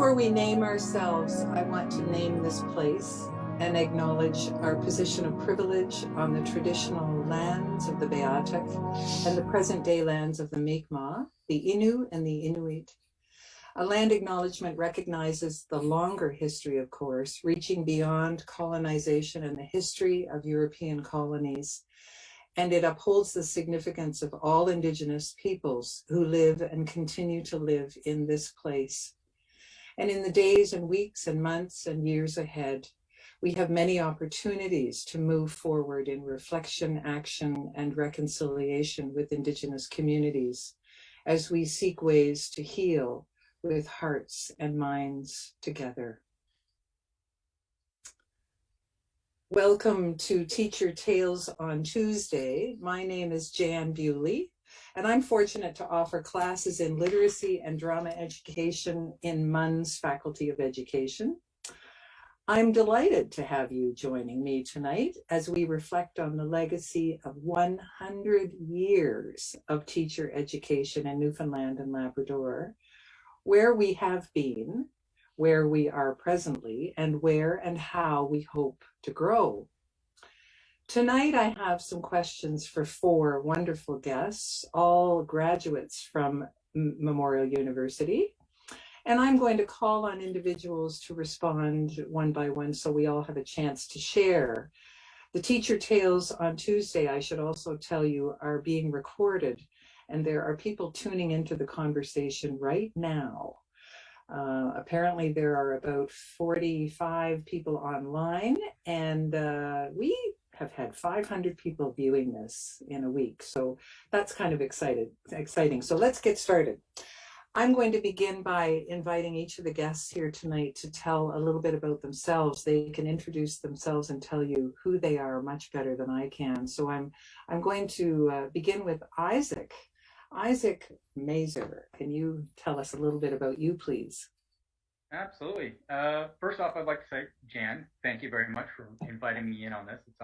Before we name ourselves, I want to name this place and acknowledge our position of privilege on the traditional lands of the Beothuk and the present-day lands of the Mi'kmaq, the Innu and the Inuit. A land acknowledgement recognizes the longer history, of course, reaching beyond colonization and the history of European colonies. And it upholds the significance of all Indigenous peoples who live and continue to live in this place. And in the days and weeks and months and years ahead, we have many opportunities to move forward in reflection, action, and reconciliation with Indigenous communities as we seek ways to heal with hearts and minds together. Welcome to Teacher Tales on Tuesday. My name is Jan Bewley, and I'm fortunate to offer classes in literacy and drama education in MUN's Faculty of Education. I'm delighted to have you joining me tonight as we reflect on the legacy of 100 years of teacher education in Newfoundland and Labrador, where we have been, where we are presently, and where and how we hope to grow. Tonight, I have some questions for 4 wonderful guests, all graduates from Memorial University. And I'm going to call on individuals to respond one by one so we all have a chance to share. The Teacher Tales on Tuesday, I should also tell you, are being recorded, and there are people tuning into the conversation right now. Apparently there are about 45 people online, and we have had 500 people viewing this in a week. So that's kind of exciting. So let's get started. I'm going to begin by inviting each of the guests here tonight to tell a little bit about themselves. They can introduce themselves and tell you who they are much better than I can. So I'm going to begin with Isaac. Isaac Mazer, can you tell us a little bit about you, please? Absolutely. First off, I'd like to say, Jan, thank you very much for inviting me in on this. It's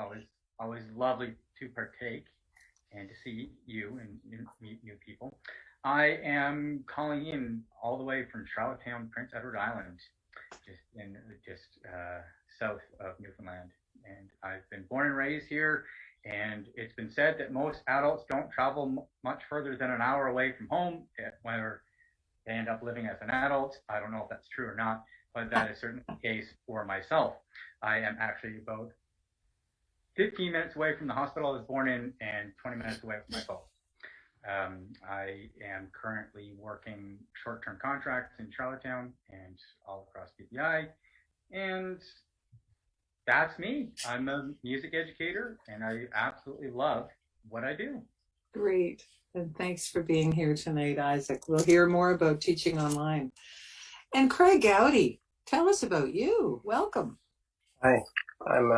always lovely to partake and to see you and meet new people. I am calling in all the way from Charlottetown, Prince Edward Island, just south of Newfoundland. And I've been born and raised here. And it's been said that most adults don't travel much further than an hour away from home when they end up living as an adult. I don't know if that's true or not, but that is certainly the case for myself. I am actually about 15 minutes away from the hospital I was born in and 20 minutes away from my folks. I am currently working short-term contracts in Charlottetown and all across BPI, and that's me. I'm a music educator, and I absolutely love what I do. Great, and thanks for being here tonight, Isaac. We'll hear more about teaching online. And Craig Gowdy, tell us about you. Welcome. Hi, I'm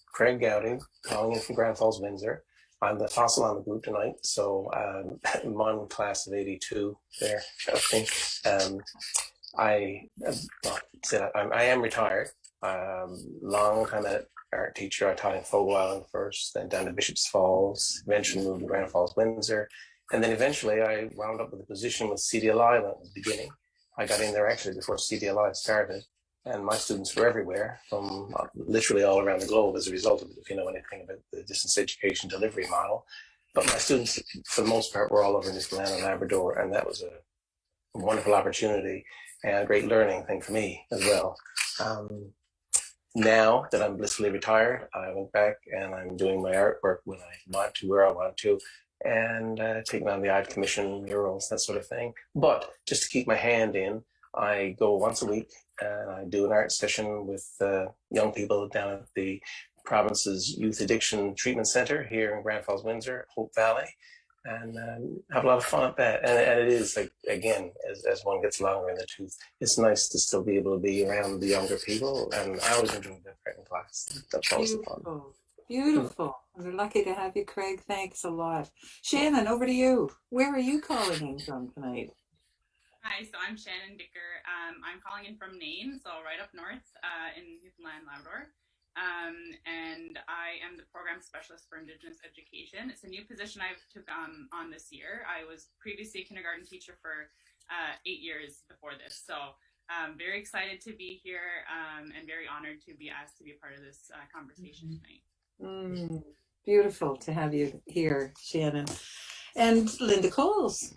Craig Gowdy, calling in from Grand Falls, Windsor. I'm the fossil on the group tonight, so I'm on class of 82 there. Okay. I am retired. Long time art teacher. I taught in Fogo Island first, then down to Bishop's Falls, eventually moved to Grand Falls, Windsor. And then eventually I wound up with a position with CDLI at the beginning. I got in there actually before CDLI started. And my students were everywhere, from literally all around the globe as a result of it, if you know anything about the distance education delivery model. But my students, for the most part, were all over Newfoundland and Labrador, and that was a wonderful opportunity and a great learning thing for me as well. Now that I'm blissfully retired, I went back and I'm doing my artwork when I want to, where I want to, and taking on the art commission, murals, that sort of thing. But just to keep my hand in, I go once a week and I do an art session with young people down at the province's Youth Addiction Treatment Center here in Grand Falls, Windsor, Hope Valley, and have a lot of fun at that. And it is, like, again, as one gets longer in the tooth, it's nice to still be able to be around the younger people, and I always enjoy the in class. That's always fun. Beautiful. We're lucky to have you, Craig. Thanks a lot. Shannon, over to you. Where are you calling in from tonight? Hi, so I'm Shannon Dicker. I'm calling in from Nain, so right up north in Newfoundland, Labrador. And I am the program specialist for Indigenous education. It's a new position I've took on this year. I was previously a kindergarten teacher for 8 years before this. So Very excited to be here and very honored to be asked to be a part of this conversation tonight. Beautiful to have you here, Shannon. And Linda Coles.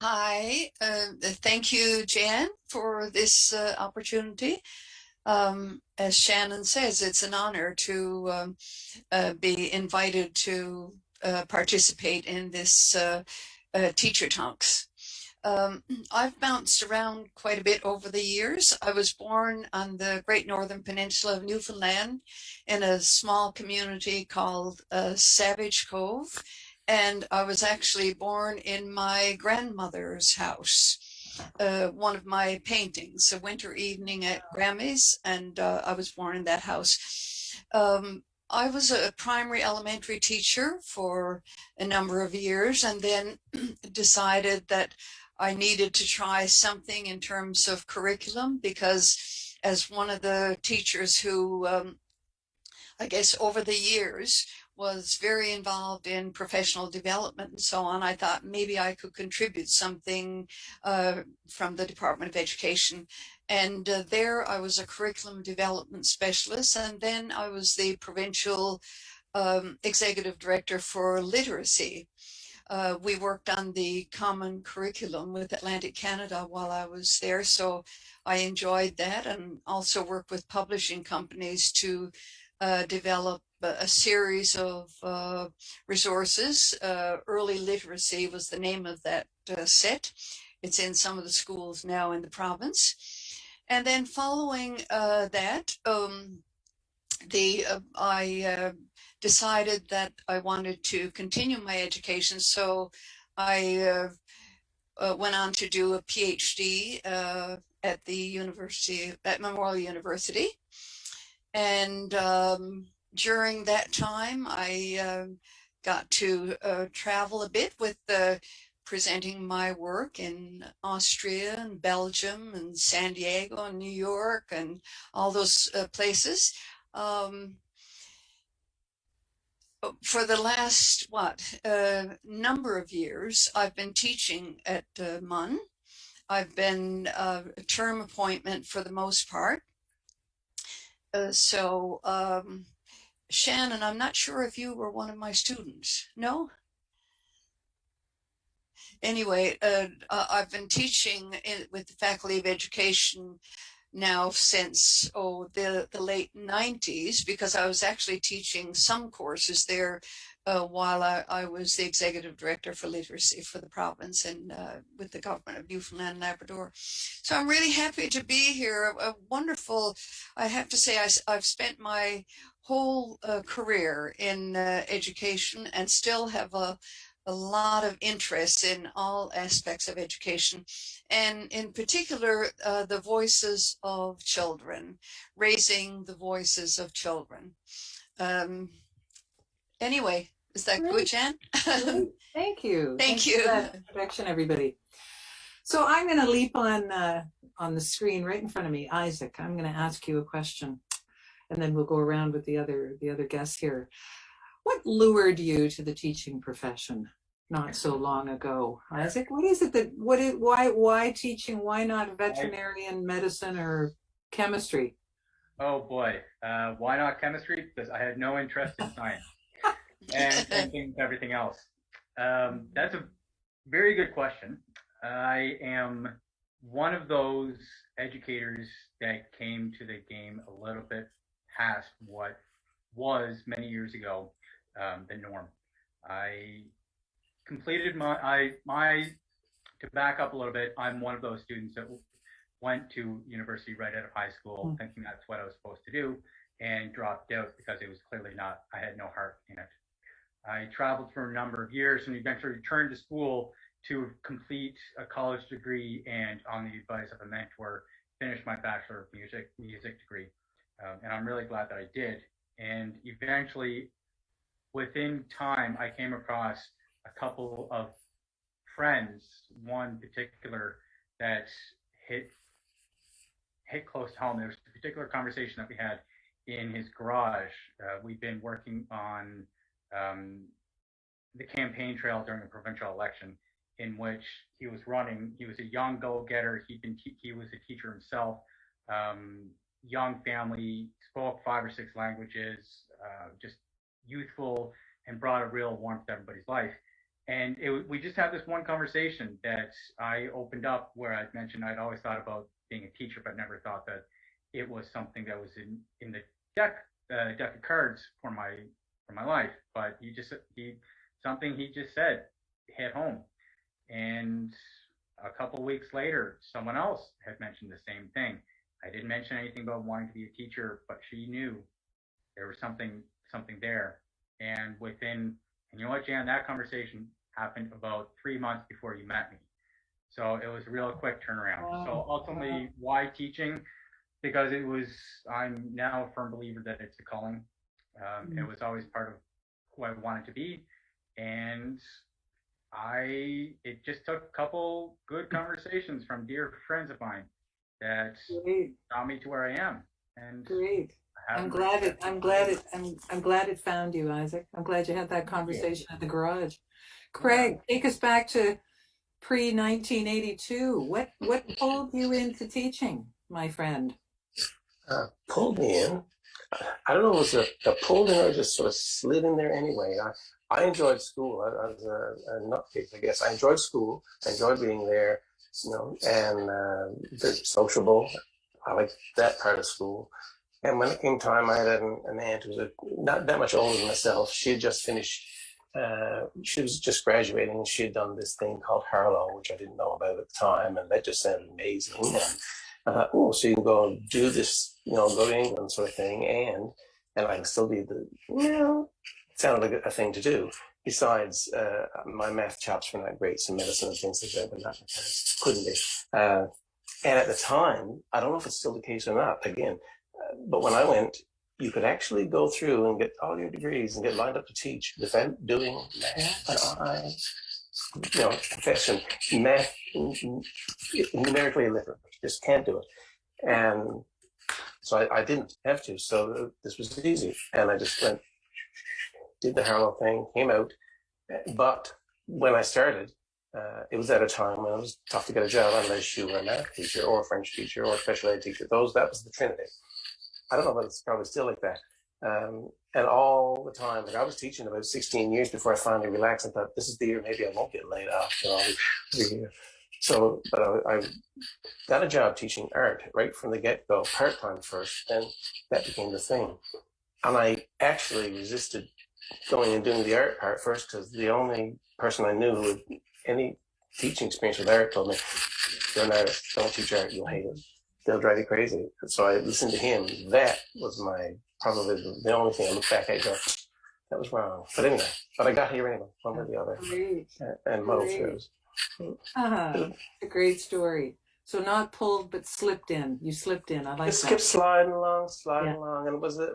Hi, thank you, Jan, for this opportunity. As Shannon says, it's an honor to be invited to participate in this Teacher Talks. I've bounced around quite a bit over the years. I was born on the Great Northern Peninsula of Newfoundland in a small community called Savage Cove. And I was actually born in my grandmother's house. One of my paintings, A Winter Evening at Grammy's, and I was born in that house. I was a primary elementary teacher for a number of years and then decided that I needed to try something in terms of curriculum because as one of the teachers who, I guess over the years, was very involved in professional development and so on, I thought maybe I could contribute something from the Department of Education. And there I was a curriculum development specialist, and then I was the provincial executive director for literacy. We worked on the common curriculum with Atlantic Canada while I was there, so I enjoyed that, and also worked with publishing companies to develop a series of resources. Early Literacy was the name of that set. It's in some of the schools now in the province. And then following that, I decided that I wanted to continue my education, so I went on to do a PhD at the university, at Memorial University. And during that time, I got to travel a bit with presenting my work in Austria and Belgium and San Diego and New York and all those places. For the last, number of years, I've been teaching at MUN. I've been a term appointment for the most part. Shannon, I'm not sure if you were one of my students. No? Anyway, I've been teaching with the Faculty of Education now since the late 90s, because I was actually teaching some courses there while I was the executive director for literacy for the province and with the government of Newfoundland and Labrador. So I'm really happy to be here. A wonderful, I have to say, I've spent my whole career in education and still have a lot of interest in all aspects of education, and in particular, the voices of children, raising the voices of children. Anyway, is that good, Jan? Thank you. Thank you. For that introduction, everybody. So I'm going to leap on the screen right in front of me. Isaac, I'm going to ask you a question, and then we'll go around with the other guests here. What lured you to the teaching profession not so long ago? Isaac, what is it that, why teaching? Why not veterinarian medicine or chemistry? Oh boy, why not chemistry? Because I had no interest in science and everything else. That's a very good question. I am one of those educators that came to the game a little bit past what was many years ago the norm. I completed to back up a little bit, I'm one of those students that went to university right out of high school thinking that's what I was supposed to do, and dropped out because it was clearly not, I had no heart in it. I traveled for a number of years and eventually returned to school to complete a college degree, and on the advice of a mentor, finish my Bachelor of Music degree. And I'm really glad that I did. And eventually, within time, I came across a couple of friends, one particular that hit close to home. There was a particular conversation that we had in his garage. We'd been working on the campaign trail during the provincial election, in which he was running. He was a young go-getter. He was a teacher himself. Young family, spoke 5 or 6 languages, just youthful, and brought a real warmth to everybody's life. And we just had this one conversation that I opened up where I'd mentioned I'd always thought about being a teacher, but never thought that it was something that was in the deck of cards for my life. But something he just said hit home. And a couple weeks later, someone else had mentioned the same thing. I didn't mention anything about wanting to be a teacher, but she knew there was something there. And you know what, Jan, that conversation happened about 3 months before you met me. So it was a real quick turnaround. Wow. So ultimately, why teaching? Because I'm now a firm believer that it's a calling. It was always part of who I wanted to be. And it just took a couple good conversations from dear friends of mine that got me to where I am. And Great. I'm glad it found you, Isaac. I'm glad you had that conversation at the garage. Craig, take us back to pre-1982. What pulled you into teaching, my friend? Pulled me in. I don't know if it was a pulled in or just sort of slid in there anyway. I enjoyed school. I was a nutcase, I guess. I enjoyed school. I enjoyed being there, and very sociable. I liked that part of school. And when it came time, I had an aunt who was not that much older than myself. She had just finished. She was just graduating, and she had done this thing called Harlow, which I didn't know about at the time, and that just sounded amazing. And I thought, so you can go and do this, go to England sort of thing, and I can still be it sounded like a thing to do. Besides, my math chops were not great, so medicine and things like that, but not couldn't be. And at the time, I don't know if it's still the case or not, again, but when I went, you could actually go through and get all your degrees and get lined up to teach without doing math. Profession, math, numerically illiterate, just can't do it. And so I didn't have to, so this was easy. And I just went, did the Harlow thing, came out. But when I started, it was at a time when it was tough to get a job unless you were a math teacher or a French teacher or a special ed teacher. That was the trinity. I don't know, but it's probably still like that. And all the time, I was teaching about 16 years before I finally relaxed and thought, this is the year maybe I won't get laid off. So, but I got a job teaching art right from the get-go, part-time first, and that became the thing. And I actually resisted going and doing the art part first because the only person I knew who had any teaching experience with art told me, you're an artist, don't teach art, you'll hate it. They'll drive you crazy. So I listened to him. That was probably the only thing I look back at. That was wrong. But anyway, I got here anyway, one way or the other. Great. And muddled through. A great story. So not pulled, but slipped in. You slipped in. I like Just that. kept sliding along, and it was a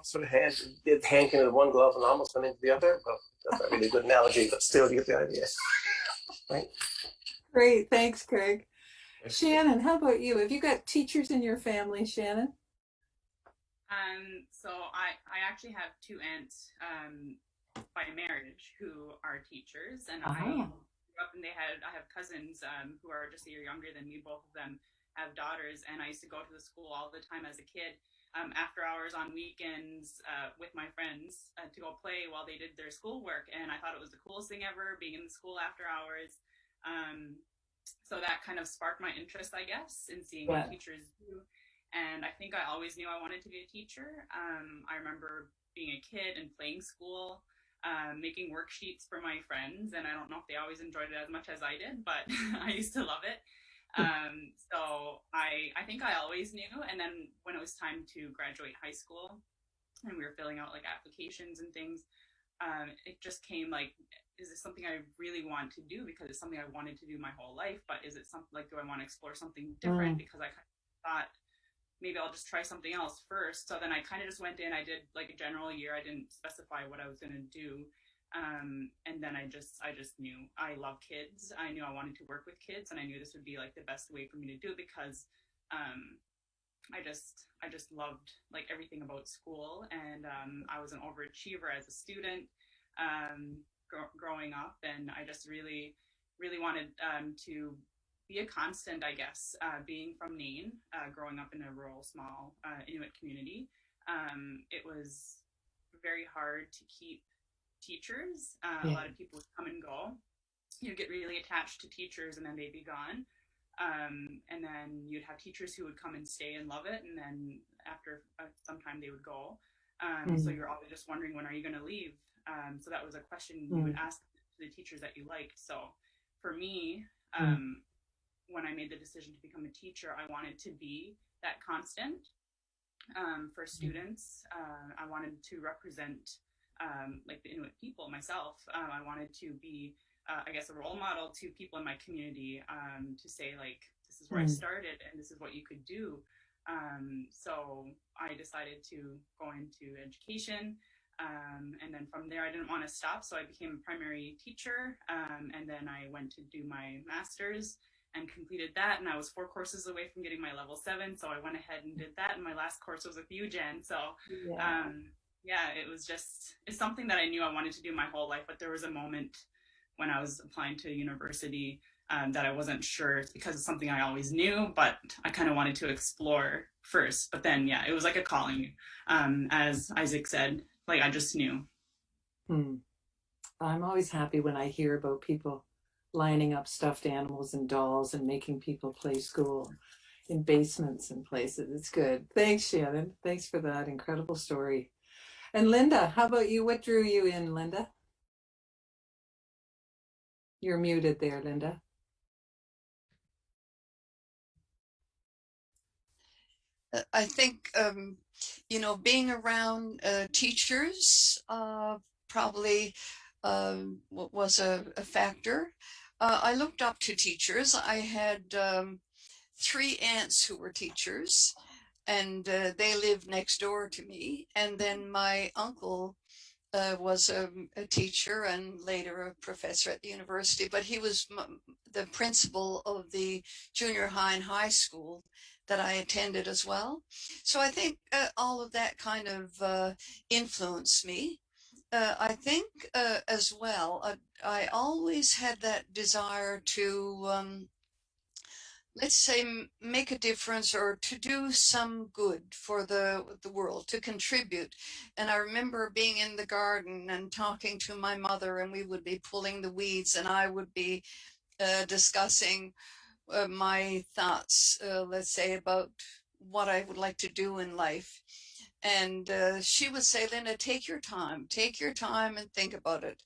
sort of hand into one glove and almost went into the other. Well, that's not really a good analogy, but still, you get the idea, right? Great, thanks, Craig. Shannon, how about you? Have you got teachers in your family, Shannon? So I actually have 2 aunts by marriage who are teachers, and I grew up and I have cousins who are just a year younger than me. Both of them have daughters, and I used to go to the school all the time as a kid, after hours on weekends with my friends to go play while they did their schoolwork, and I thought it was the coolest thing ever, being in the school after hours. So that kind of sparked my interest, I guess, in seeing what teachers do. And I think I always knew I wanted to be a teacher. I remember being a kid and playing school, making worksheets for my friends. And I don't know if they always enjoyed it as much as I did, but I used to love it. So I think I always knew. And then when it was time to graduate high school and we were filling out like applications and things, it just came like, is this something I really want to do? Because it's something I wanted to do my whole life, but is it something like, do I want to explore something different? Because I kind of thought maybe I'll just try something else first. So then I kind of just went in, I did like a general year. I didn't specify what I was going to do. And then I just knew I love kids. I knew I wanted to work with kids, and I knew this would be like the best way for me to do it because, I just loved like everything about school, and I was an overachiever as a student growing up, and I just really really wanted to be a constant, I guess, being from Nain, growing up in a rural, small Inuit community. It was very hard to keep teachers. A lot of people would come and go. You'd get really attached to teachers and then they'd be gone. And then you'd have teachers who would come and stay and love it. And then after some time they would go. So you're always just wondering, when are you going to leave? So that was a question you would ask the teachers that you liked. So for me, when I made the decision to become a teacher, I wanted to be that constant for students. I wanted to represent like the Inuit people myself. I wanted to be, I guess, a role model to people in my community, to say, like, this is where I started and this is what you could do. So I decided to go into education. And then from there, I didn't want to stop. So I became a primary teacher. And then I went to do my master's and completed that. And I was 4 courses away from getting my level 7. So I went ahead and did that. And my last course was with you, Jen. So yeah, it was just, it's something that I knew I wanted to do my whole life. But there was a moment when I was applying to university that I wasn't sure, because it's something I always knew, but I kind of wanted to explore first. But then, yeah, it was like a calling. As Isaac said, like, I just knew. I'm always happy when I hear about people lining up stuffed animals and dolls and making people play school in basements and places. It's good. Thanks, Shannon. Thanks for that incredible story. And Linda, how about you? What drew you in, Linda? You're muted there, Linda. I think, being around teachers probably was a factor. I looked up to teachers. I had 3 aunts who were teachers, and they lived next door to me. And then my uncle was a teacher and later a professor at the university, but he was the principal of the junior high and high school that I attended as well. So I think all of that kind of influenced me. I think as well, I always had that desire to, let's say, make a difference or to do some good for the world, to contribute. And I remember being in the garden and talking to my mother, and we would be pulling the weeds, and I would be discussing my thoughts, let's say, about what I would like to do in life. And she would say, Linda, take your time and think about it.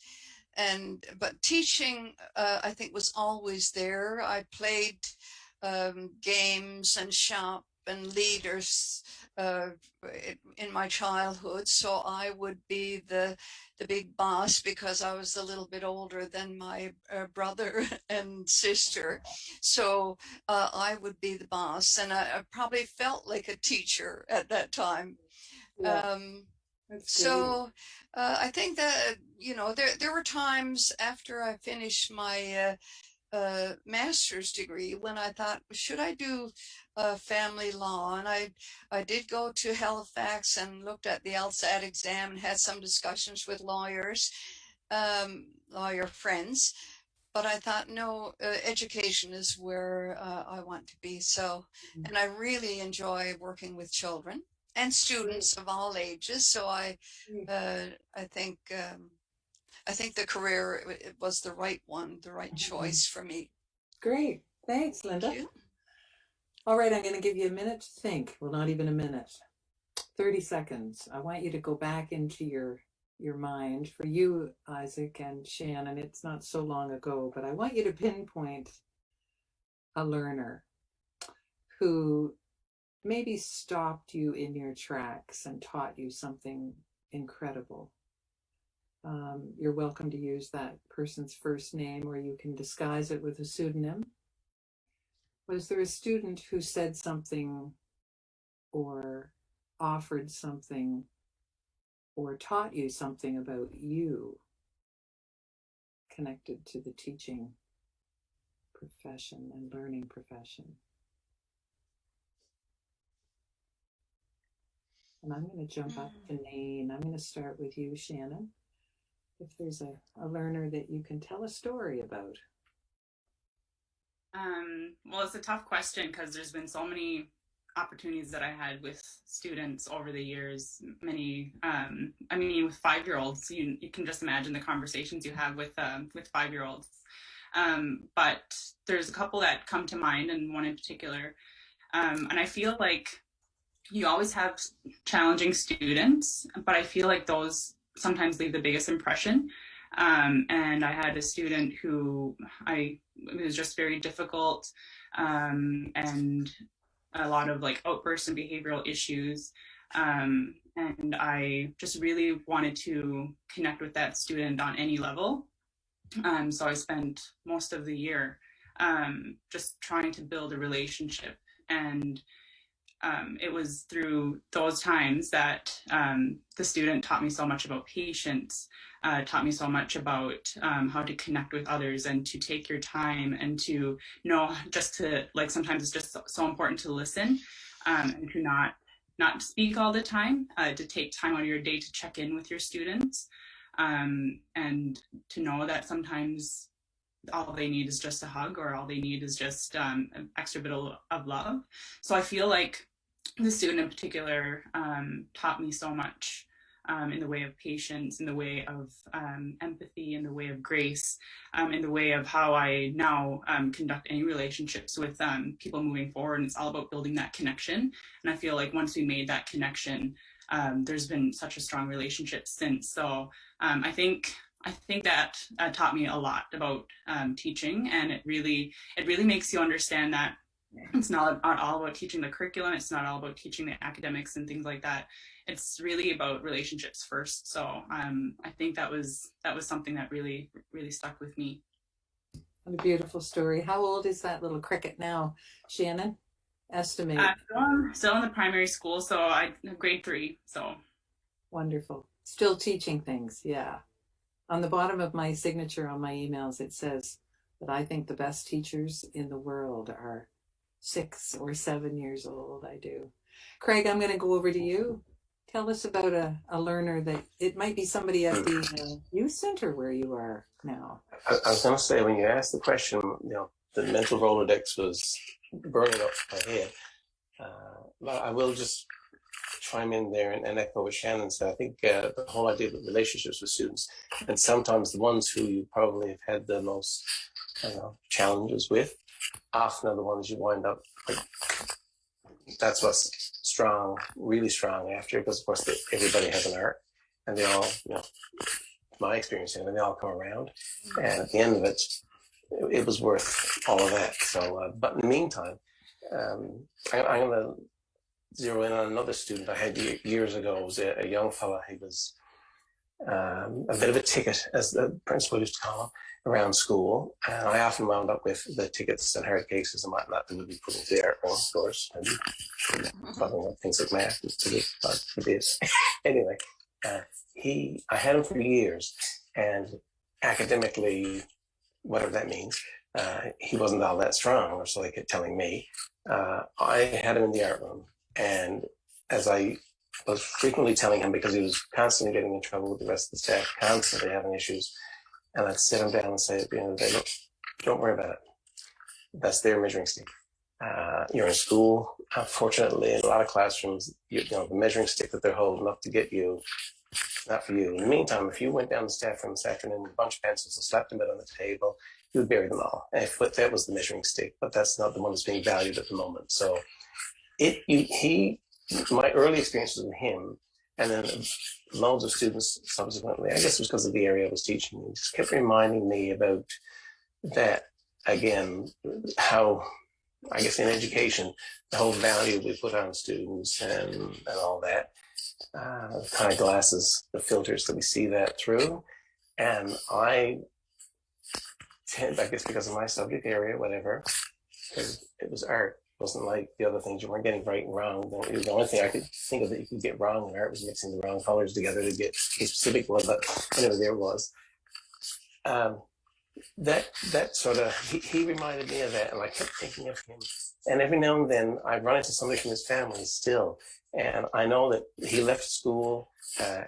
But teaching, I think, was always there. I played games and shop and leaders in my childhood, so I would be the big boss because I was a little bit older than my brother and sister. So I would be the boss, and I probably felt like a teacher at that time. So I think that, there were times after I finished my master's degree when I thought, should I do family law? And I did go to Halifax and looked at the LSAT exam and had some discussions with lawyers, lawyer friends. But I thought, no, education is where I want to be. So, and I really enjoy working with children and students of all ages. So I think the career was the right one, the right choice for me. Great. Thanks, Linda. Thank you. All right, I'm going to give you a minute to think. Well, not even a minute. 30 seconds. I want you to go back into your mind. For you, Isaac and Shannon, it's not so long ago, but I want you to pinpoint a learner who maybe stopped you in your tracks and taught you something incredible. You're welcome to use that person's first name, or you can disguise it with a pseudonym. Was there a student who said something or offered something or taught you something about you connected to the teaching profession and learning profession? And I'm going to jump up to Nain. I'm going to start with you, Shannon. If there's a learner that you can tell a story about. Well, it's a tough question because there's been so many opportunities that I had with students over the years. Many, I mean, with 5-year-olds, you can just imagine the conversations you have with 5-year-olds. But there's a couple that come to mind, and one in particular. And I feel like you always have challenging students, but I feel like those sometimes leave the biggest impression. And I had a student who it was just very difficult, and a lot of like outbursts and behavioral issues. And I just really wanted to connect with that student on any level. So I spent most of the year just trying to build a relationship. And it was through those times that the student taught me so much about patience, taught me so much about how to connect with others and to take your time and to know just to, like, sometimes it's just so important to listen, and to not speak all the time, to take time out of your day to check in with your students, and to know that sometimes all they need is just a hug, or all they need is just an extra bit of love. So I feel like the student in particular taught me so much in the way of patience, in the way of empathy, in the way of grace, in the way of how I now conduct any relationships with people moving forward. And it's all about building that connection. And I feel like once we made that connection, there's been such a strong relationship since. So I think that taught me a lot about teaching, and it really makes you understand that it's not all about teaching the curriculum. It's not all about teaching the academics and things like that. It's really about relationships first. So I think that was something that really stuck with me. What a beautiful story. How old is that little cricket now, Shannon? Estimate. Still in the primary school, so I grade 3. So wonderful. Still teaching things, yeah. On the bottom of my signature on my emails, it says that I think the best teachers in the world are 6 or 7 years old. I do. Craig, I'm going to go over to you. Tell us about a learner that it might be somebody at the youth center where you are now. I was going to say, when you asked the question, the mental Rolodex was burning up my head. But I will just chime in there and echo what Shannon said. I think the whole idea of relationships with students, and sometimes the ones who you probably have had the most challenges with, often are the ones you wind up, that's what's strong, really strong after, because of course everybody has an arc, and they all, my experience, they all come around, and at the end of it, it was worth all of that. So, but in the meantime, I'm going to zero in on another student I had years ago. It was a young fella. He was a bit of a ticket, as the principal used to call him, around school. And I often wound up with the tickets and hard cases and whatnot that would be put into the art room, of course, and talking about things like math. But it is. Anyway, I had him for years, and academically, whatever that means, he wasn't all that strong, or so they kept telling me. I had him in the art room, and as I was frequently telling him, because he was constantly getting in trouble with the rest of the staff, constantly having issues, and I'd sit him down and say at the end of the day, look, don't worry about it. That's their measuring stick. You're in school. Unfortunately, in a lot of classrooms, the measuring stick that they're holding up to get you, not for you. In the meantime, if you went down the staff room this afternoon with a bunch of pencils and slapped them on the table, you would bury them all. And that was the measuring stick, but that's not the one that's being valued at the moment. So my early experiences with him, and then loads of students subsequently, I guess it was because of the area I was teaching, he just kept reminding me about that, again, how, I guess in education, the whole value we put on students and all that, the kind of glasses, the filters that we see that through. And I tend, I guess because of my subject area, whatever, because it was art. It wasn't like the other things. You weren't getting right and wrong. The only thing I could think of that you could get wrong in art was mixing the wrong colors together to get a specific one, but anyway, there was. That sort of, he reminded me of that, and I kept thinking of him. And every now and then I run into somebody from his family still, and I know that he left school,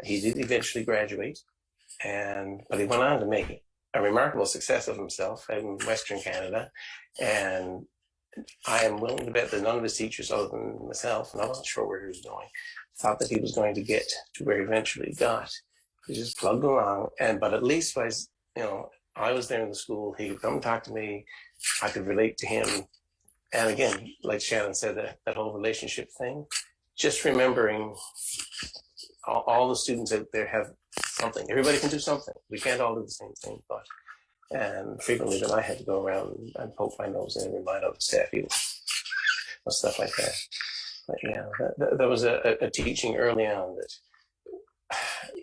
he did eventually graduate, but he went on to make it. a remarkable success of himself in Western Canada. And I am willing to bet that none of his teachers, other than myself, and I wasn't sure where he was going, thought that he was going to get to where he eventually got. He just plugged along, but at least by, I was there in the school. He could come and talk to me. I could relate to him. And again, like Shannon said, that whole relationship thing, just remembering all the students out there have something. Everybody can do something. We can't all do the same thing, and frequently then I had to go around and poke my nose in and remind other staff people and stuff like that. But yeah, there was a teaching early on that,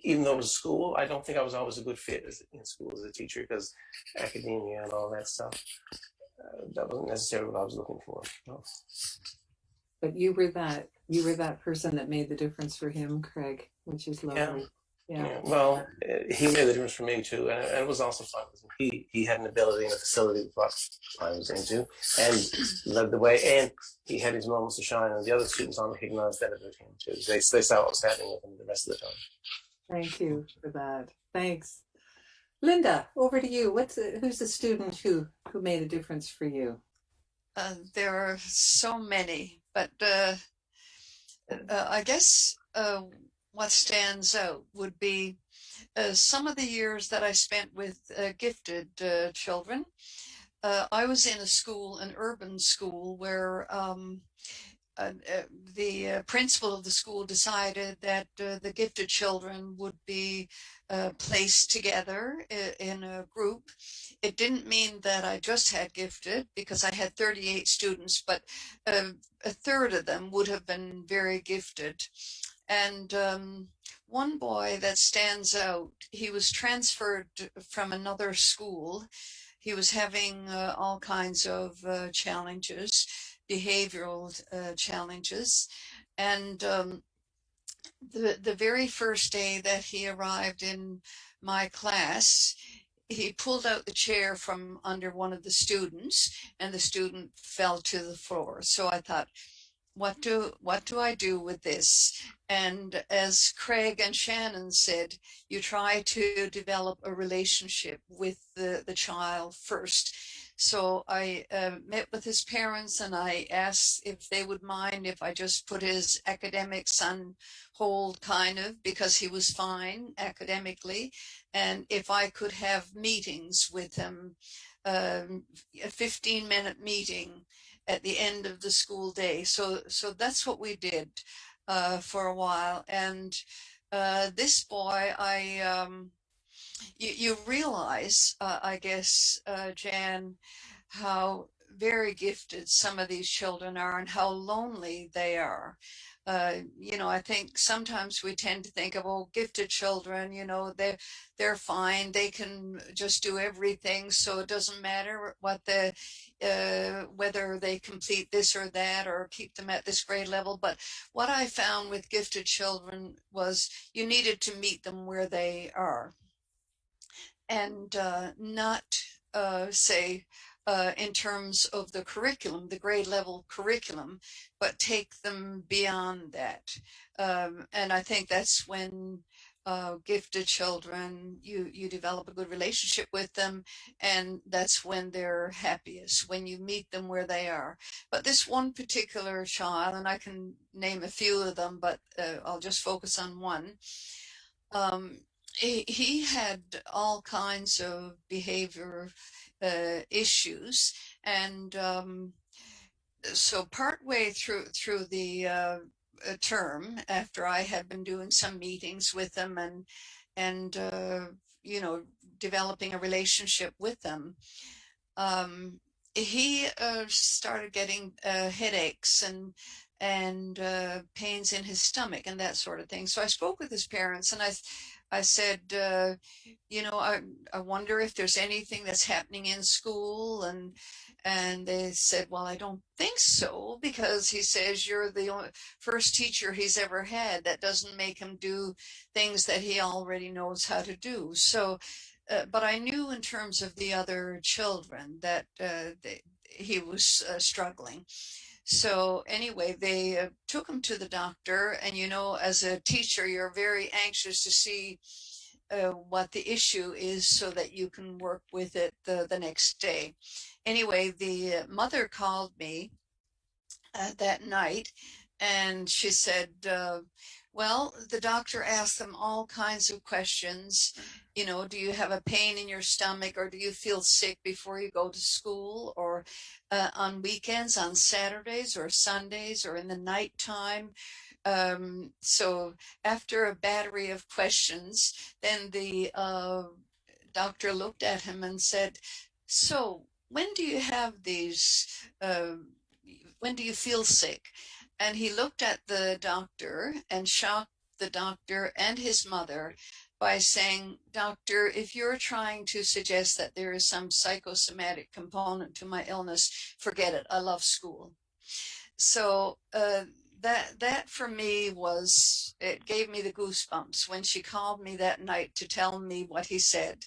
even though it was school, I don't think I was always a good fit in school as a teacher, because academia and all that stuff, that wasn't necessarily what I was looking for. No. But you were that person that made the difference for him, Craig, which is lovely. Yeah. Well, he made the difference for me too, and it was also fun. He had an ability and a facility with what I was into, and led the way. And he had his moments to shine, and the other students all recognized that about him too. They saw what was happening with him the rest of the time. Thank you for that. Thanks, Linda. Over to you. Who's the student who made a difference for you? There are so many, but I guess what stands out would be some of the years that I spent with gifted children. I was in an urban school, where the principal of the school decided that the gifted children would be placed together in a group. It didn't mean that I just had gifted, because I had 38 students, but a third of them would have been very gifted. And one boy that stands out, he was transferred from another school. He was having all kinds of challenges, behavioral challenges. And the very first day that he arrived in my class, he pulled out the chair from under one of the students, and the student fell to the floor. So I thought, what do I do with this? And as Craig and Shannon said, you try to develop a relationship with the child first. So I met with his parents, and I asked if they would mind if I just put his academics on hold, kind of, because he was fine academically, and if I could have meetings with him, a 15-minute meeting at the end of the school day. So that's what we did for a while. And this boy, you realize, I guess, Jan, how very gifted some of these children are and how lonely they are. I think sometimes we tend to think of, oh, gifted children, they're fine, they can just do everything, so it doesn't matter whether they complete this or that or keep them at this grade level. But what I found with gifted children was you needed to meet them where they are, and not say in terms of the curriculum, the grade level curriculum, but take them beyond that. And I think that's when gifted children, you develop a good relationship with them, and that's when they're happiest, when you meet them where they are. But this one particular child, and I can name a few of them, but I'll just focus on one. He had all kinds of behavior issues, and so partway through the term, after I had been doing some meetings with them and developing a relationship with them, he started getting headaches and pains in his stomach and that sort of thing. So I spoke with his parents, and I said, I wonder if there's anything that's happening in school. And they said, well, I don't think so, because he says you're the first teacher he's ever had. That doesn't make him do things that he already knows how to do. So, but I knew in terms of the other children that he was struggling. So anyway, they took him to the doctor, and as a teacher, you're very anxious to see what the issue is so that you can work with it the next day. Anyway, the mother called me that night, and she said, well, the doctor asked them all kinds of questions. You know, do you have a pain in your stomach, or do you feel sick before you go to school, or on weekends, on Saturdays or Sundays, or in the nighttime? So after a battery of questions, then the doctor looked at him and said, so when do you have these, when do you feel sick? And he looked at the doctor and shocked the doctor and his mother by saying, doctor, if you're trying to suggest that there is some psychosomatic component to my illness, forget it. I love school. So that for me was, it gave me the goosebumps when she called me that night to tell me what he said,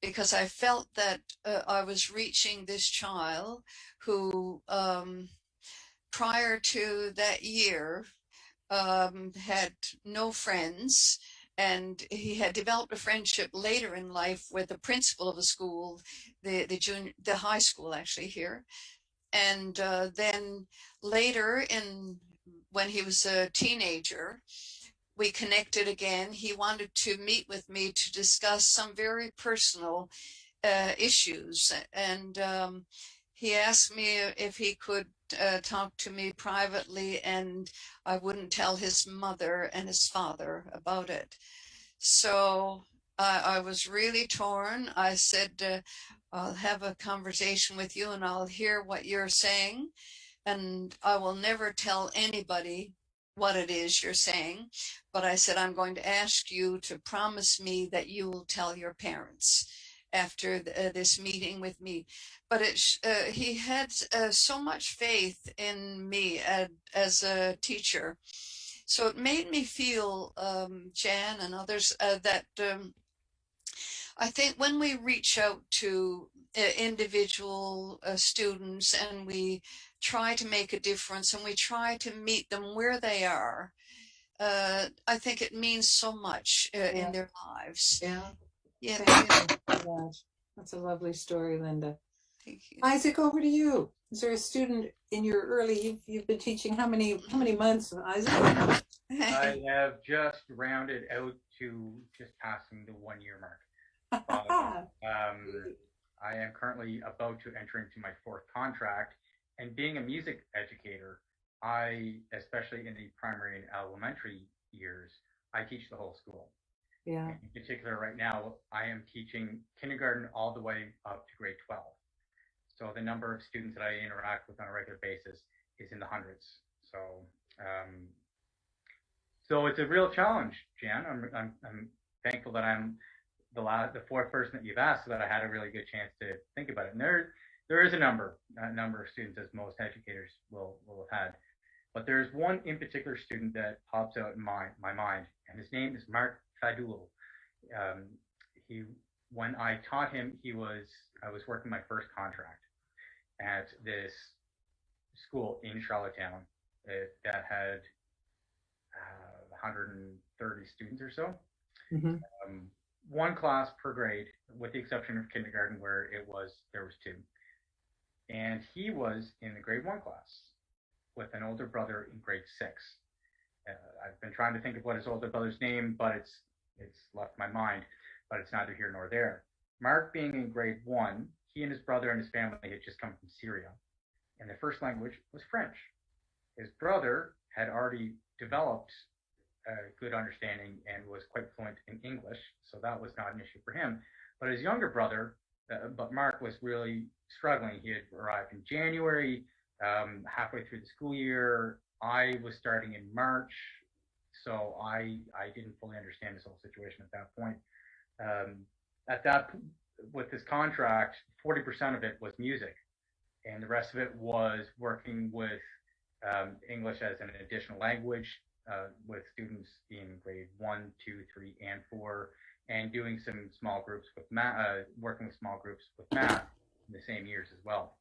because I felt that I was reaching this child who, prior to that year, had no friends, and he had developed a friendship later in life with the principal of the school, the high school actually here. And then later, when he was a teenager, we connected again. He wanted to meet with me to discuss some very personal issues, and he asked me if he could talk to me privately, and I wouldn't tell his mother and his father about it. So I was really torn. I said, I'll have a conversation with you and I'll hear what you're saying, and I will never tell anybody what it is you're saying. But I said, I'm going to ask you to promise me that you will tell your parents after this meeting with me. But he had so much faith in me as a teacher. So it made me feel, Jan and others, that I think when we reach out to individual students and we try to make a difference and we try to meet them where they are, I think it means so much in their lives. Yeah. Yeah. Thank you for that. That's a lovely story, Linda. Thank you. Isaac, over to you. Is there a student in your early, you've been teaching how many months, Isaac? I have just rounded out to just passing the 1 year mark. I am currently about to enter into my 4th contract, and being a music educator, especially in the primary and elementary years, I teach the whole school. Yeah. In particular, right now, I am teaching kindergarten all the way up to grade 12. So the number of students that I interact with on a regular basis is in the hundreds. So, so it's a real challenge, Jan. I'm thankful that I'm the 4th person that you've asked, so that I had a really good chance to think about it. And there is a number of students, as most educators will have had, but there's one in particular student that pops out in my mind, and his name is Mark Fadul. When I taught him, I was working my first contract at this school in Charlottetown that had 130 students or so. Mm-hmm. One class per grade, with the exception of kindergarten, where there was 2. And he was in the grade 1 class with an older brother in grade 6. I've been trying to think of what his older brother's name, but it's left my mind, but it's neither here nor there. Mark, being in grade 1, he and his brother and his family had just come from Syria, and their first language was French. His brother had already developed a good understanding and was quite fluent in English, so that was not an issue for him. But his younger brother, Mark, was really struggling. He had arrived in January, halfway through the school year. I was starting in March, so I didn't fully understand this whole situation at that point. With this contract, 40% of it was music, and the rest of it was working with English as an additional language with students in grade 1, 2, 3, and 4, and doing some small groups with math, working with small groups with math in the same years as well.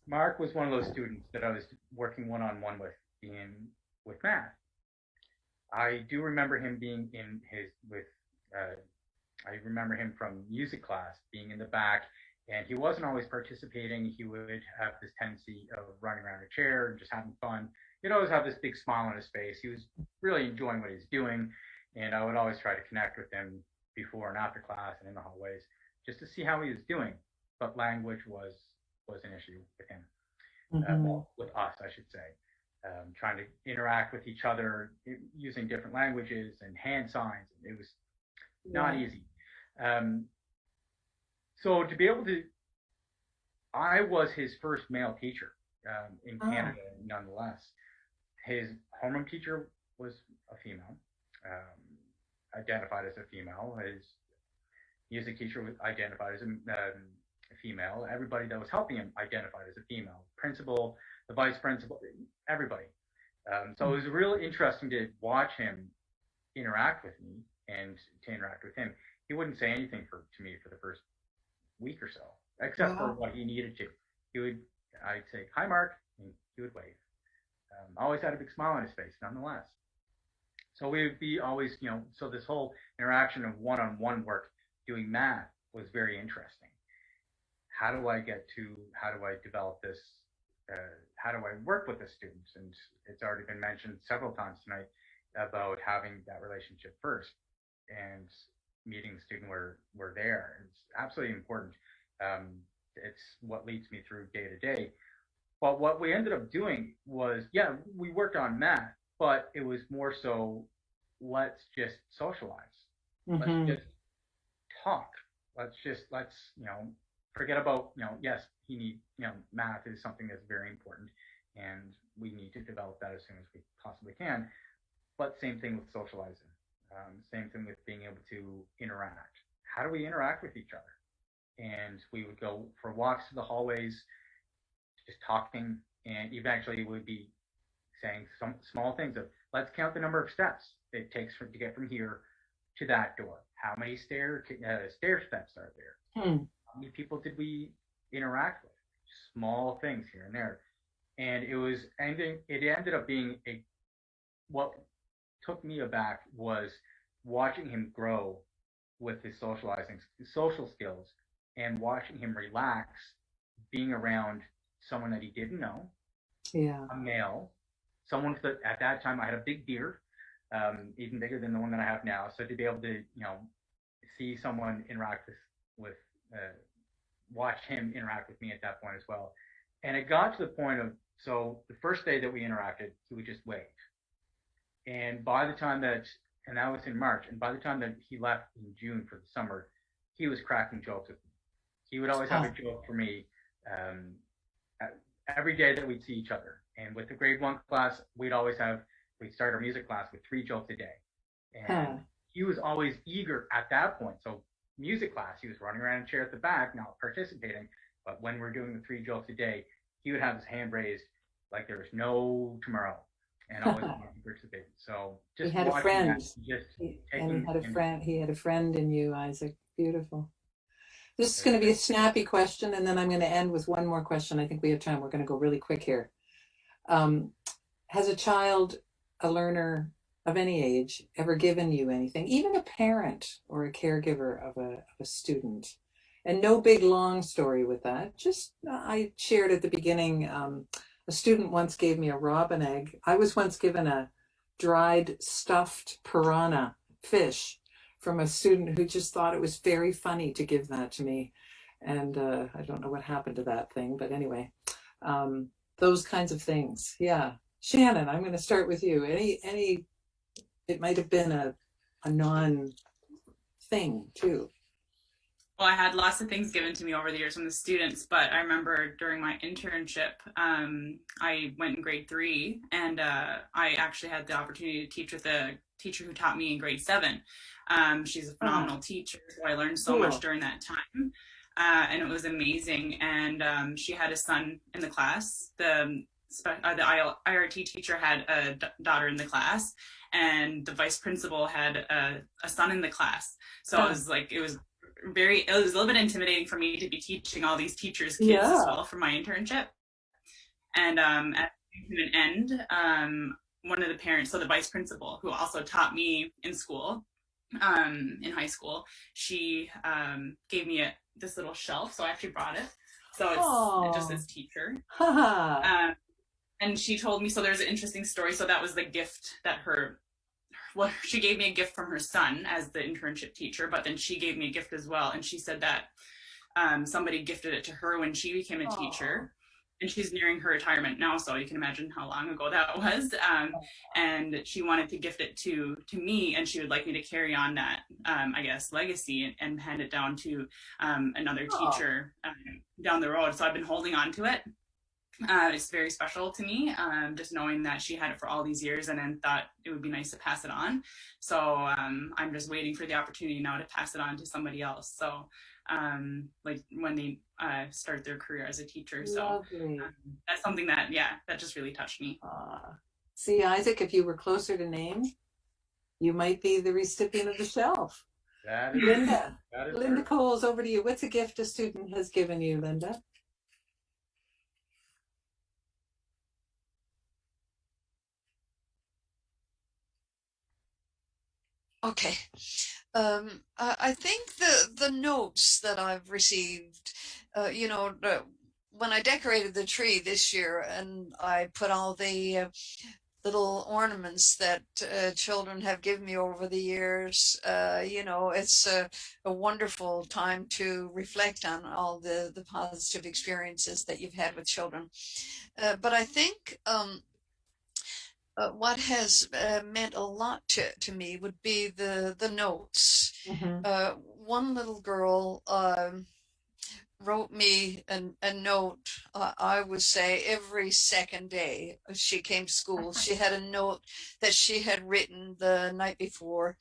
Mark was one of those students that I was working one-on-one with math. I do remember him being with I remember him from music class, being in the back, and he wasn't always participating. He would have this tendency of running around a chair and just having fun. He'd always have this big smile on his face. He was really enjoying what he's doing, and I would always try to connect with him before and after class and in the hallways just to see how he was doing. But language was an issue with him, well, with us, I should say. Trying to interact with each other using different languages and hand signs. It was not easy. So to be able to, I was his first male teacher in Canada, nonetheless. His homeroom teacher was a female, identified as a female. His music teacher was identified as a female. Everybody that was helping him identified as a female. Principal, the vice principal, everybody. So it was really interesting to watch him interact with me and to interact with him. He wouldn't say anything to me for the first week or so, except for what he needed to. I'd say, "Hi, Mark," and he would wave. Always had a big smile on his face, nonetheless. So we would be always, so this whole interaction of one-on-one work doing math was very interesting. How do I develop this? How do I work with the students? And it's already been mentioned several times tonight about having that relationship first and meeting the student where we're there. It's absolutely important. It's what leads me through day to day. But what we ended up doing was, we worked on math, but it was more so, let's just socialize. Let's just talk. Let's forget about, yes, math is something that's very important and we need to develop that as soon as we possibly can. But same thing with socializing. Same thing with being able to interact. How do we interact with each other? And we would go for walks to the hallways, just talking, and eventually we'd be saying some small things of, let's count the number of steps it takes to get from here to that door. How many stair steps are there? How many people did we interact with? Small things here and there. And it ended up being what took me aback was watching him grow with his social skills, and watching him relax being around someone that he didn't know, a male, someone at that time I had a big beard, even bigger than the one that I have now. So to be able to, see someone interact watch him interact with me at that point as well. And it got to the point of, so the first day that we interacted, he would just wave. And by the time that was in March, and by the time that he left in June for the summer, he was cracking jokes with me. He would always have a joke for me every day that we'd see each other. And with the grade 1 class, we'd start our music class with 3 jokes a day. And he was always eager at that point. So music class, he was running around in a chair at the back, not participating. But when we're doing the 3 jokes a day, he would have his hand raised like there was no tomorrow, and always wanted to participate. So just he had a friend. He had a friend in you, Isaac. Beautiful. This is going to be a snappy question, and then I'm going to end with one more question. I think we have time. We're going to go really quick here. Has a child, a learner of any age, ever given you anything, even a parent or a caregiver of a student? And no big long story with that. Just I shared at the beginning, a student once gave me a robin egg. I was once given a dried stuffed piranha fish from a student who just thought it was very funny to give that to me. And I don't know what happened to that thing, but anyway, those kinds of things. Yeah. Shannon, I'm going to start with you. Any, it might have been a non thing too. Well, I had lots of things given to me over the years from the students, but I remember during my internship, I went in grade 3, and I actually had the opportunity to teach with a teacher who taught me in grade 7. She's a phenomenal teacher, so I learned so much during that time, and it was amazing. And she had a son in the class. The IRT teacher had a daughter in the class, and the vice principal had a son in the class. So it was like, it was a little bit intimidating for me to be teaching all these teachers' kids as well for my internship. And at an end, one of the parents, so the vice principal, who also taught me in school, in high school, she gave me this little shelf. So I actually brought it. So it just says teacher. Haha. And she told me, so there's an interesting story. So that was the gift that she gave me a gift from her son as the internship teacher, but then she gave me a gift as well. And she said that somebody gifted it to her when she became a teacher. And she's nearing her retirement now, so you can imagine how long ago that was. And she wanted to gift it to me, and she would like me to carry on that, I guess, legacy and hand it down to another teacher down the road. So I've been holding on to it. It's very special to me, just knowing that she had it for all these years and then thought it would be nice to pass it on. So I'm just waiting for the opportunity now to pass it on to somebody else. So like when they start their career as a teacher. So that's something that, that just really touched me. See, Isaac, if you were closer to name, you might be the recipient of the shelf. Linda Coles, over to you. What's a gift a student has given you, Linda? Okay. I think the notes that I've received, when I decorated the tree this year and I put all the little ornaments that children have given me over the years, it's a wonderful time to reflect on all the positive experiences that you've had with children. But I think what has meant a lot to me would be the notes. Mm-hmm. One little girl wrote me a note, I would say every second day she came to school. She had a note that she had written the night before,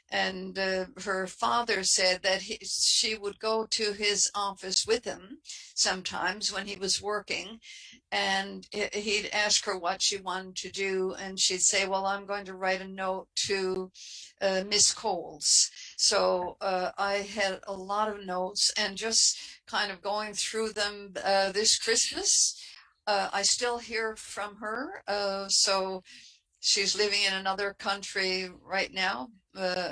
and her father said that she would go to his office with him sometimes when he was working, and he'd ask her what she wanted to do, and she'd say, well, I'm going to write a note to Miss Coles. So I had a lot of notes, and just kind of going through them this Christmas. I still hear from her. So she's living in another country right now.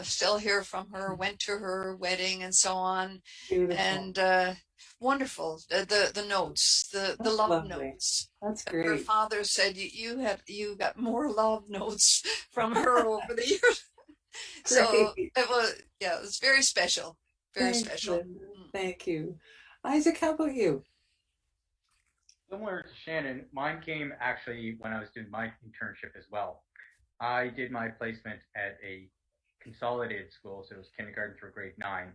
Still hear from her, went to her wedding and so on. Beautiful. And wonderful. The notes, the love lovely. notes. That's Her great. father said you got more love notes from her over the years. So it was very special. Very Thanks, special. Linda. Thank you. Isaac, how about you? Similar to Shannon, mine came actually when I was doing my internship as well. I did my placement at a consolidated school, so it was kindergarten through grade 9.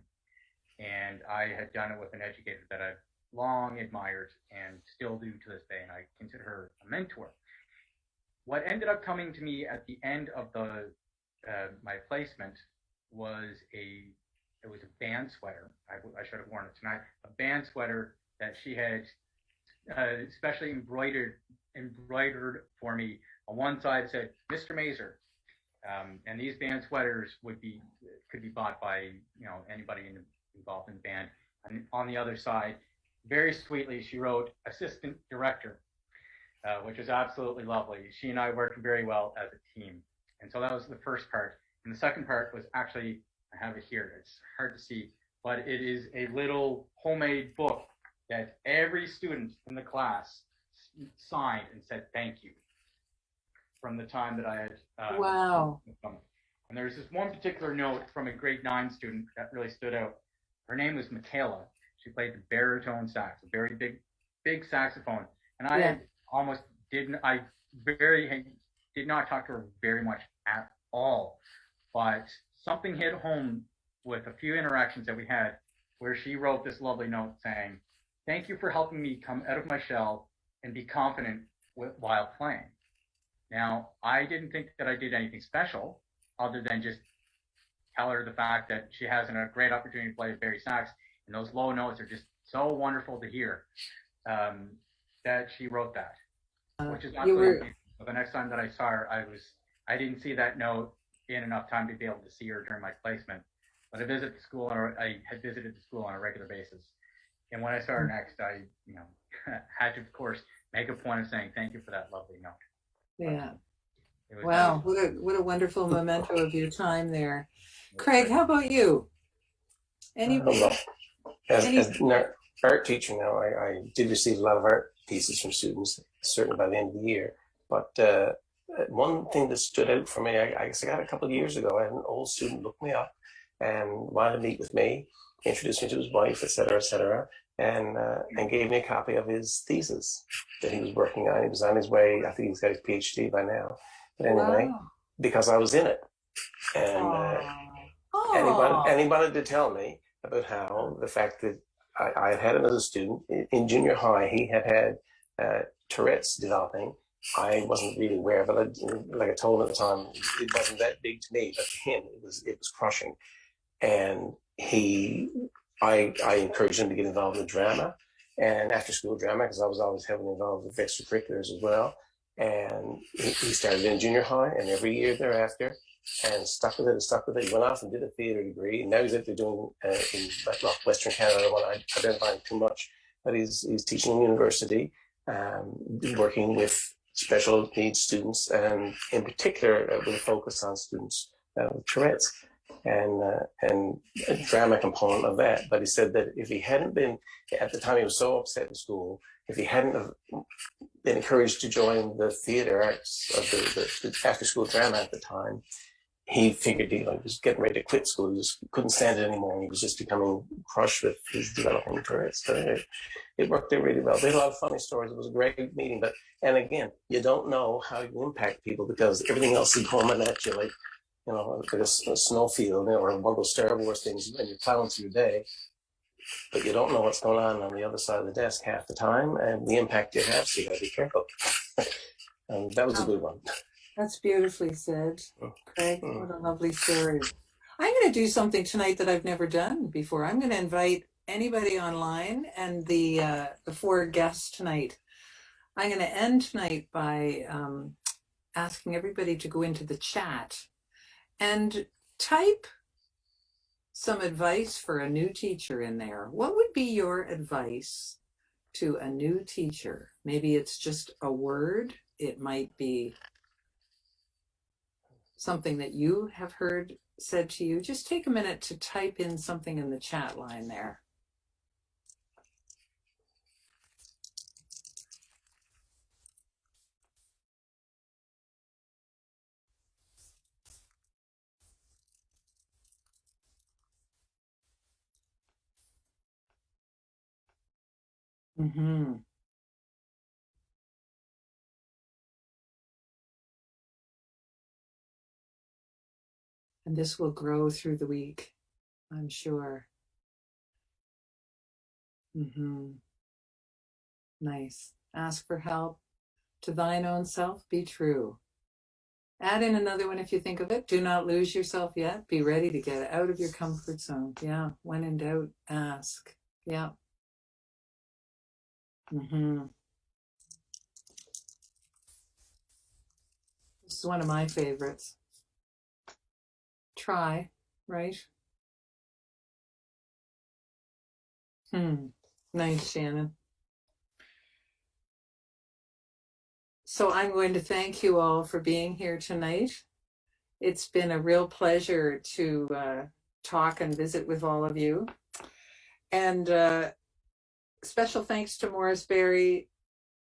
And I had done it with an educator that I've long admired and still do to this day, and I consider her a mentor. What ended up coming to me at the end of my placement was a band sweater. I should have worn it tonight. A band sweater that she had especially embroidered for me. On one side it said Mr. Mazer, and these band sweaters could be bought by anybody involved in the band. And on the other side, very sweetly, she wrote assistant director, which was absolutely lovely. She and I worked very well as a team. And so that was the first part. And the second part was actually, I have it here. It's hard to see, but it is a little homemade book that every student in the class signed and said thank you from the time that I had. Wow. And there's this one particular note from a grade 9 student that really stood out. Her name was Michaela. She played the baritone sax, a very big saxophone. And I did not talk to her very much at all. But something hit home with a few interactions that we had where she wrote this lovely note saying, thank you for helping me come out of my shell and be confident while playing. Now, I didn't think that I did anything special other than just tell her the fact that she has a great opportunity to play bari sax, and those low notes are just so wonderful to hear, that she wrote that, which is absolutely amazing. So the next time that I saw her, I didn't see that note in enough time to be able to see her during my placement, but I had visited the school on a regular basis. And when I saw her next, I had to, of course, make a point of saying thank you for that lovely note. Yeah. It was Wow, nice. what a wonderful memento of your time there. Craig, how about you? Any Well, as any an art teacher now, I did receive a lot of art pieces from students, certainly by the end of the year. But one thing that stood out for me, I guess I got a couple of years ago, I had an old student look me up and wanted to meet with me, introduced me to his wife, et cetera, and gave me a copy of his thesis that he was working on. He was on his way, I think he's got his PhD by now. But anyway, wow. because I was in it. And Oh, he wanted to tell me about how the fact that I had another student in junior high, he had Tourette's developing. I wasn't really aware of it. Like I told him at the time, it wasn't that big to me, but to him, it was crushing. And I encouraged him to get involved in drama and after school drama, because I was always heavily involved with extracurriculars as well. And he started in junior high, and every year thereafter, and stuck with it and stuck with it. He went off and did a theatre degree, and now he's actually doing in Western Canada. I don't want to identify him too much, but he's teaching in university, working with special needs students, and in particular with a focus on students with Tourette's and a drama component of that. But he said that if he hadn't been, at the time he was so upset in school, if he hadn't have been encouraged to join the theatre arts of the after school drama at the time, he figured he was getting ready to quit school. He just couldn't stand it anymore. He was just becoming crushed with his developing Tourette's. So it worked out really well. They had a lot of funny stories. It was a great meeting. But and again, you don't know how you impact people because everything else is coming at you like like a snowfield or one of those Star Wars things, and you're plowing through your day, but you don't know what's going on the other side of the desk half the time and the impact you have, so you got to be careful. And that was a good one. that's beautifully said, Craig. What a lovely story. I'm going to do something tonight that I've never done before. I'm going to invite anybody online and the 4 guests tonight. I'm going to end tonight by asking everybody to go into the chat and type some advice for a new teacher in there. What would be your advice to a new teacher? Maybe it's just a word. It might be something that you have heard said to you. Just take a minute to type in something in the chat line there. Mm-hmm. And this will grow through the week, I'm sure. Mm-hmm. Nice. Ask for help. To thine own self, be true. Add in another one if you think of it. Do not lose yourself yet. Be ready to get out of your comfort zone. Yeah. When in doubt, ask. Yeah. Mm-hmm. This is one of my favorites. Try, right? Nice, Shannon. So I'm going to thank you all for being here tonight. It's been a real pleasure to talk and visit with all of you. And special thanks to Morris Berry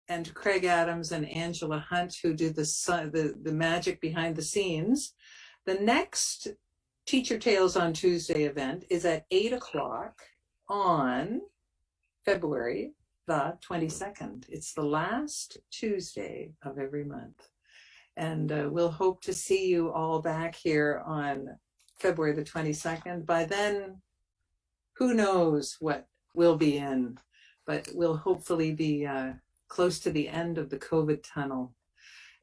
and to Craig Adams and Angela Hunt, who do the magic behind the scenes. The next Teacher Tales on Tuesday event is at 8 o'clock on February the 22nd. It's the last Tuesday of every month. And we'll hope to see you all back here on February the 22nd. By then, who knows what we'll be in, but we'll hopefully be close to the end of the COVID tunnel.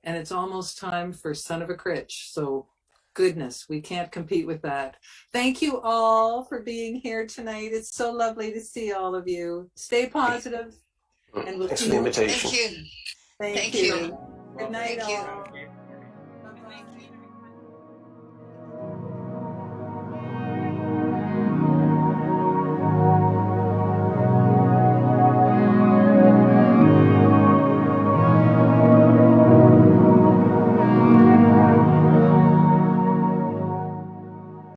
And it's almost time for Son of a Critch. So goodness, we can't compete with that. Thank you all for being here tonight. It's so lovely to see all of you. Stay positive. And we'll Thanks see for the you. invitation. Thank you. Thank Thank you. you. Good night, Thank you. all.